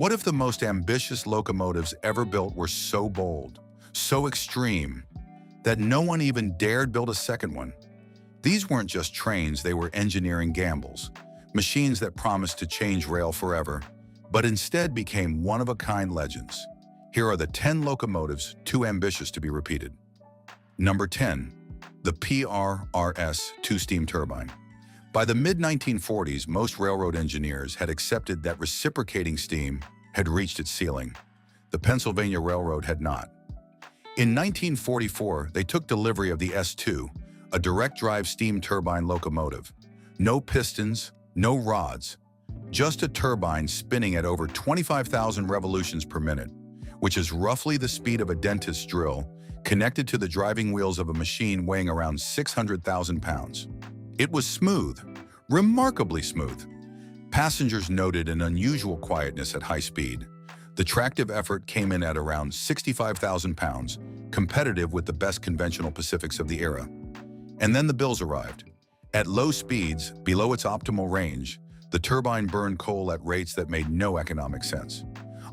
What if the most ambitious locomotives ever built were so bold, so extreme, that no one even dared build a second one? These weren't just trains, they were engineering gambles, machines that promised to change rail forever, but instead became one-of-a-kind legends. Here are the 10 locomotives too ambitious to be repeated. Number 10. The PRRS-2 steam turbine. By the mid-1940s, most railroad engineers had accepted that reciprocating steam had reached its ceiling. The Pennsylvania Railroad had not. In 1944, they took delivery of the S2, a direct-drive steam turbine locomotive. No pistons, no rods, just a turbine spinning at over 25,000 revolutions per minute, which is roughly the speed of a dentist's drill, connected to the driving wheels of a machine weighing around 600,000 pounds. It was smooth, remarkably smooth. Passengers noted an unusual quietness at high speed. The tractive effort came in at around 65,000 pounds, competitive with the best conventional Pacifics of the era. And then the bills arrived. At low speeds, below its optimal range, the turbine burned coal at rates that made no economic sense.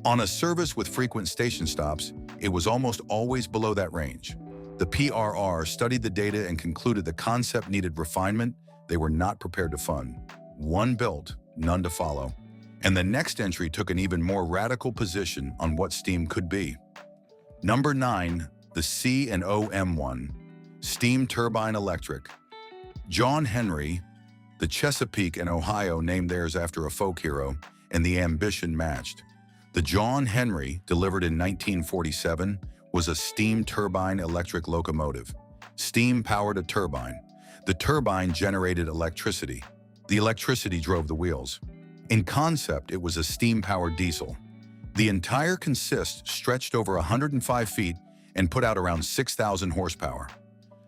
On a service with frequent station stops, it was almost always below that range. The PRR studied the data and concluded the concept needed refinement they were not prepared to fund. One built, none to follow. And the next entry took an even more radical position on what steam could be. Number 9. The C&O M1, steam turbine electric. John Henry, the Chesapeake and Ohio named theirs after a folk hero, and the ambition matched. The John Henry, delivered in 1947, was a steam turbine electric locomotive. Steam powered a turbine. The turbine generated electricity. The electricity drove the wheels. In concept, it was a steam-powered diesel. The entire consist stretched over 105 feet and put out around 6,000 horsepower.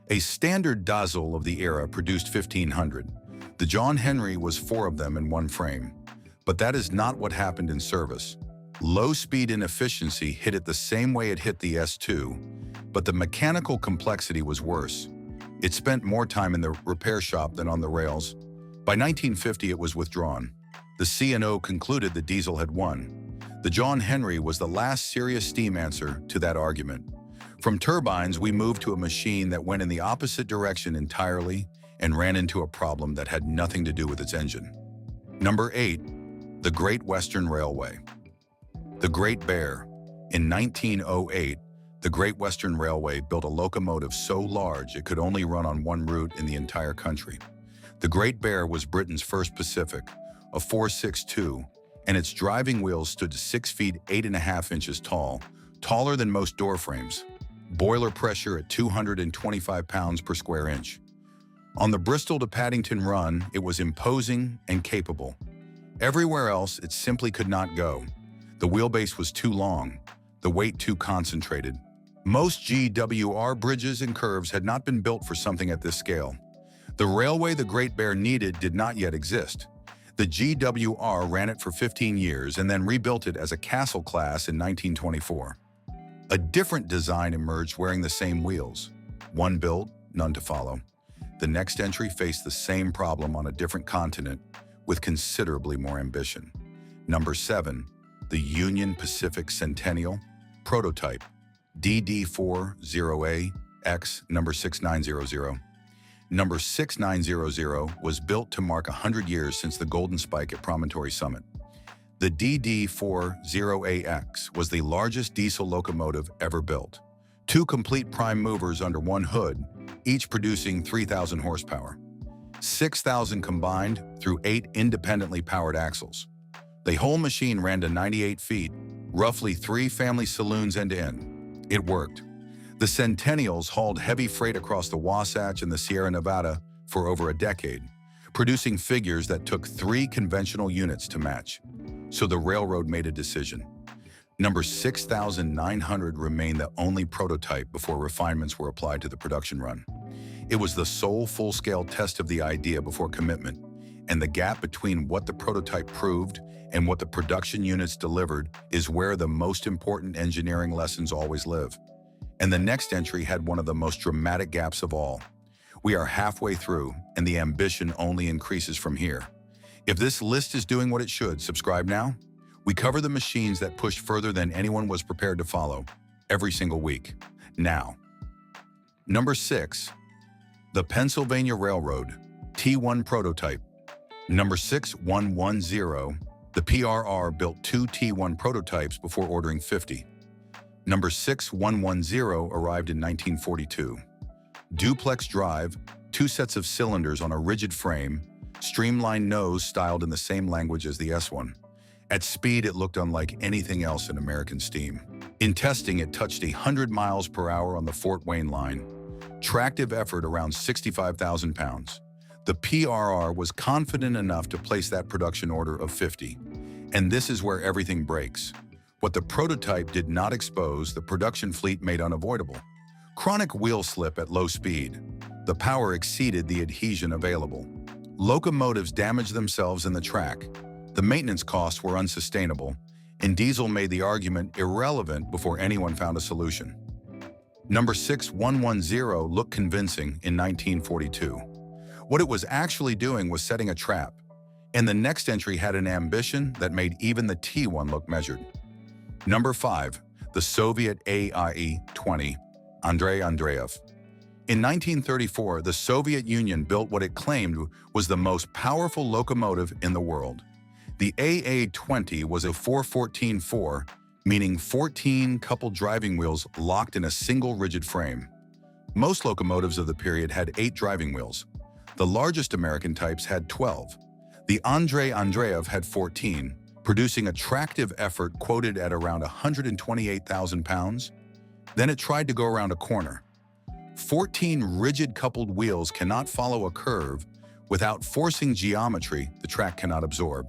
A standard diesel of the era produced 1,500. The John Henry was 4 of them in one frame. But that is not what happened in service. Low speed inefficiency hit it the same way it hit the S2, but the mechanical complexity was worse. It spent more time in the repair shop than on the rails. By 1950, it was withdrawn. The C&O concluded the diesel had won. The John Henry was the last serious steam answer to that argument. From turbines, we moved to a machine that went in the opposite direction entirely and ran into a problem that had nothing to do with its engine. Number 8. The Great Western Railway. The Great Bear. In 1908, the Great Western Railway built a locomotive so large it could only run on one route in the entire country. The Great Bear was Britain's first Pacific, a 462, and its driving wheels stood 6 feet 8.5 inches tall, taller than most door frames. Boiler pressure at 225 pounds per square inch. On the Bristol to Paddington run, it was imposing and capable. Everywhere else, it simply could not go. The wheelbase was too long, the weight too concentrated. Most GWR bridges and curves had not been built for something at this scale. The railway the Great Bear needed did not yet exist. The GWR ran it for 15 years and then rebuilt it as a Castle class in 1924. A different design emerged wearing the same wheels. One built, none to follow. The next entry faced the same problem on a different continent with considerably more ambition. Number 7. The Union Pacific Centennial Prototype, DD40AX number 6900. Number 6900 was built to mark 100 years since the Golden Spike at Promontory Summit. The DD40AX was the largest diesel locomotive ever built. 2 complete prime movers under one hood, each producing 3,000 horsepower. 6,000 combined through 8 independently powered axles. The whole machine ran to 98 feet, roughly 3 family saloons end to end. It worked. The Centennials hauled heavy freight across the Wasatch and the Sierra Nevada for over a decade, producing figures that took 3 conventional units to match. So the railroad made a decision. Number 6,900 remained the only prototype before refinements were applied to the production run. It was the sole full-scale test of the idea before commitment, and the gap between what the prototype proved and what the production units delivered is where the most important engineering lessons always live. And the next entry had one of the most dramatic gaps of all. We are halfway through, and the ambition only increases from here. If this list is doing what it should, subscribe now. We cover the machines that pushed further than anyone was prepared to follow, every single week. Now, number 6, the Pennsylvania Railroad, T1 prototype. Number 6110, the PRR built 2 T1 prototypes before ordering 50. Number 6110 arrived in 1942. Duplex drive, 2 sets of cylinders on a rigid frame, streamlined nose styled in the same language as the S1. At speed, it looked unlike anything else in American steam. In testing, it touched 100 miles per hour on the Fort Wayne line. Tractive effort around 65,000 pounds. The PRR was confident enough to place that production order of 50. And this is where everything breaks. What the prototype did not expose, the production fleet made unavoidable. Chronic wheel slip at low speed. The power exceeded the adhesion available. Locomotives damaged themselves in the track. The maintenance costs were unsustainable, and diesel made the argument irrelevant before anyone found a solution. Number 6110 looked convincing in 1942. What it was actually doing was setting a trap, and the next entry had an ambition that made even the T1 look measured. Number 5, the Soviet AIE-20, Andrei Andreev. In 1934, the Soviet Union built what it claimed was the most powerful locomotive in the world. The AA-20 was a 4-14-4, meaning 14 coupled driving wheels locked in a single rigid frame. Most locomotives of the period had 8 driving wheels. The largest American types had 12. The Andrei Andreev had 14, producing a tractive effort quoted at around 128,000 pounds. Then it tried to go around a corner. 14 rigid coupled wheels cannot follow a curve without forcing geometry the track cannot absorb.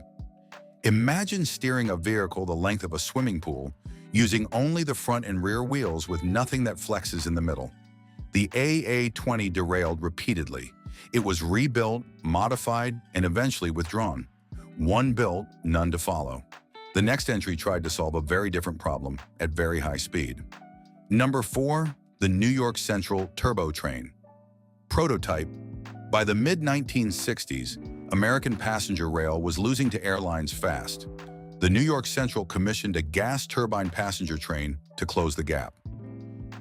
Imagine steering a vehicle the length of a swimming pool, using only the front and rear wheels with nothing that flexes in the middle. The AA-20 derailed repeatedly. It was rebuilt, modified, and eventually withdrawn. One built, none to follow. The next entry tried to solve a very different problem at very high speed. Number 4, the New York Central Turbo Train. Prototype. By the mid-1960s, American passenger rail was losing to airlines fast. The New York Central commissioned a gas turbine passenger train to close the gap.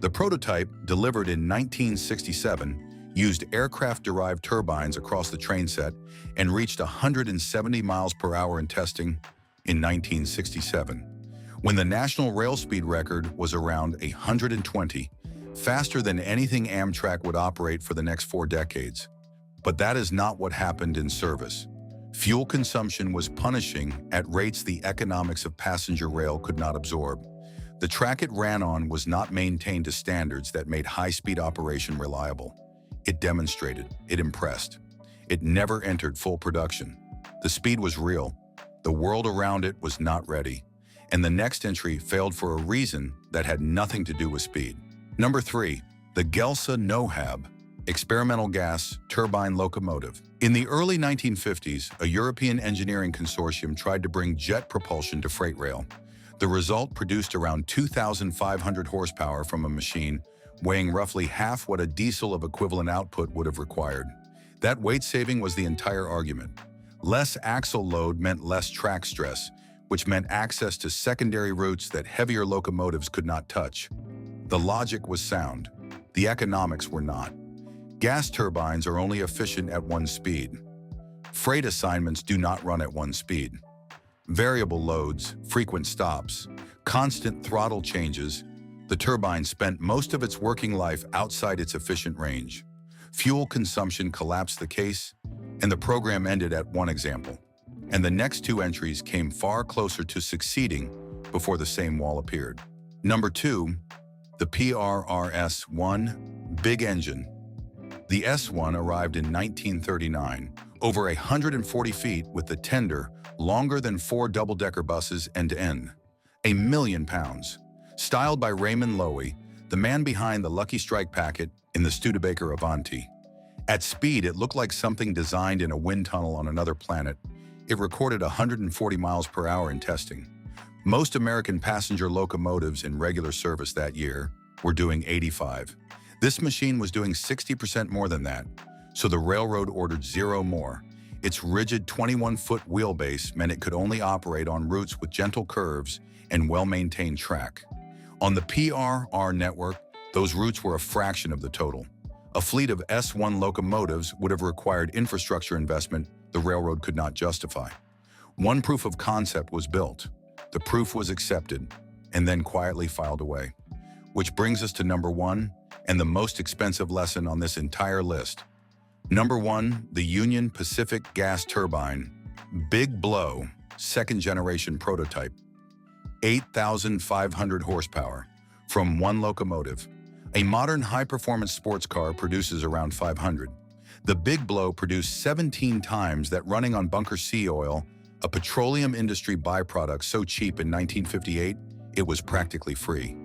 The prototype, delivered in 1967, used aircraft-derived turbines across the train set and reached 170 miles per hour in testing in 1967, when the national rail speed record was around 120, faster than anything Amtrak would operate for the next 4 decades. But that is not what happened in service. Fuel consumption was punishing at rates the economics of passenger rail could not absorb. The track it ran on was not maintained to standards that made high-speed operation reliable. It demonstrated, it impressed. It never entered full production. The speed was real. The world around it was not ready. And the next entry failed for a reason that had nothing to do with speed. Number 3, the Gelsa Nohab, experimental gas turbine locomotive. In the early 1950s, a European engineering consortium tried to bring jet propulsion to freight rail. The result produced around 2,500 horsepower from a machine weighing roughly half what a diesel of equivalent output would have required. That weight saving was the entire argument. Less axle load meant less track stress, which meant access to secondary routes that heavier locomotives could not touch. The logic was sound. The economics were not. Gas turbines are only efficient at one speed. Freight assignments do not run at one speed. Variable loads, frequent stops, constant throttle changes. The turbine spent most of its working life outside its efficient range. Fuel consumption collapsed the case, and the program ended at one example. And the next 2 entries came far closer to succeeding before the same wall appeared. Number 2, the PRRS-1 Big Engine. The S1 arrived in 1939, over 140 feet with the tender, longer than 4 double-decker buses end-to-end. 1 million pounds. Styled by Raymond Loewy, the man behind the Lucky Strike packet in the Studebaker Avanti. At speed, it looked like something designed in a wind tunnel on another planet. It recorded 140 miles per hour in testing. Most American passenger locomotives in regular service that year were doing 85. This machine was doing 60% more than that, so the railroad ordered 0 more. Its rigid 21-foot wheelbase meant it could only operate on routes with gentle curves and well-maintained track. On the PRR network, those routes were a fraction of the total. A fleet of S1 locomotives would have required infrastructure investment the railroad could not justify. One proof of concept was built. The proof was accepted, and then quietly filed away. Which brings us to number one, and the most expensive lesson on this entire list. Number one, the Union Pacific gas turbine. Big blow, second-generation prototype. 8,500 horsepower from one locomotive. A modern high-performance sports car produces around 500. The Big Blow produced 17 times that, running on bunker sea oil, a petroleum industry byproduct so cheap in 1958, it was practically free.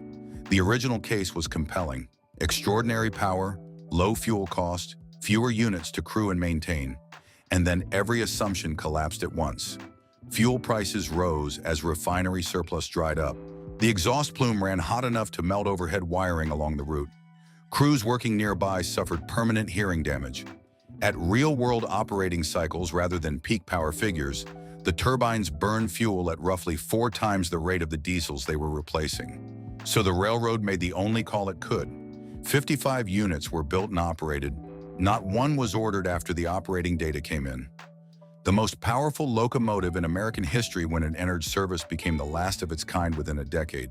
The original case was compelling. Extraordinary power, low fuel cost, fewer units to crew and maintain. And then every assumption collapsed at once. Fuel prices rose as refinery surplus dried up. The exhaust plume ran hot enough to melt overhead wiring along the route. Crews working nearby suffered permanent hearing damage. At real-world operating cycles rather than peak power figures, the turbines burned fuel at roughly 4 times the rate of the diesels they were replacing. So the railroad made the only call it could. 55 units were built and operated. Not one was ordered after the operating data came in. The most powerful locomotive in American history when it entered service became the last of its kind within a decade.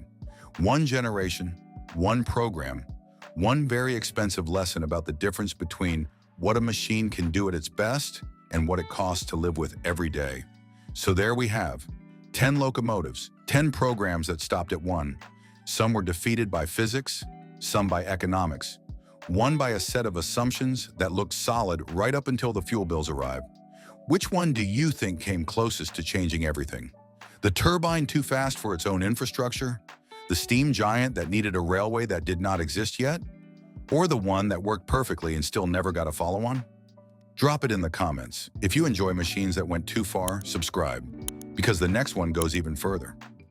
One generation, one program, one very expensive lesson about the difference between what a machine can do at its best and what it costs to live with every day. So there we have 10 locomotives, 10 programs that stopped at one. Some were defeated by physics, some by economics, one by a set of assumptions that looked solid right up until the fuel bills arrived. Which one do you think came closest to changing everything? The turbine too fast for its own infrastructure? The steam giant that needed a railway that did not exist yet? Or the one that worked perfectly and still never got a follow-on? Drop it in the comments. If you enjoy machines that went too far, subscribe, because the next one goes even further.